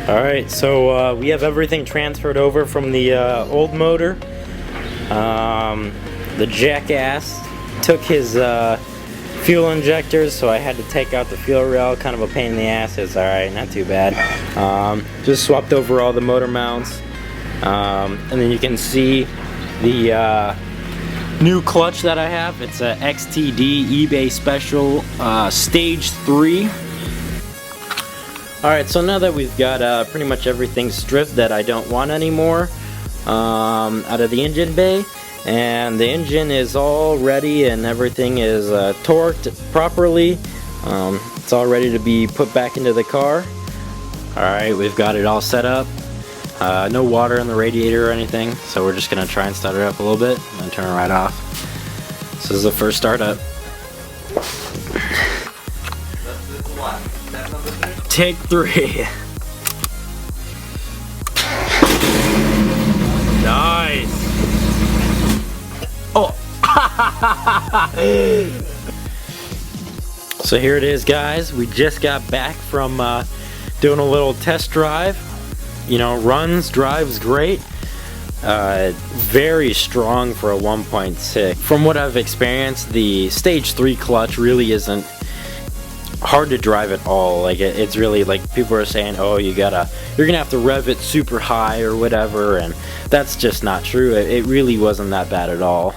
Alright, so we have everything transferred over from the old motor. The jackass took his fuel injectors, so I had to take out the fuel rail. Kind of a pain in the ass. It's alright, not too bad. Just swapped over all the motor mounts. And then you can see the new clutch that I have. It's a XTD eBay special stage 3. Alright, so now that we've got pretty much everything stripped that I don't want anymore out of the engine bay, and the engine is all ready and everything is torqued properly, it's all ready to be put back into the car. Alright, we've got it all set up. No water in the radiator or anything, so we're just going to try and start it up a little bit and then turn it right off. So this is the first startup. Take 3. Nice. Oh. So here it is, guys. We just got back from doing a little test drive. You know, drives great. Very strong for a 1.6. From what I've experienced, the stage 3 clutch really isn't hard to drive at all. Like it's really, like, people are saying, oh, you're gonna have to rev it super high or whatever, and that's just not true. It really wasn't that bad at all.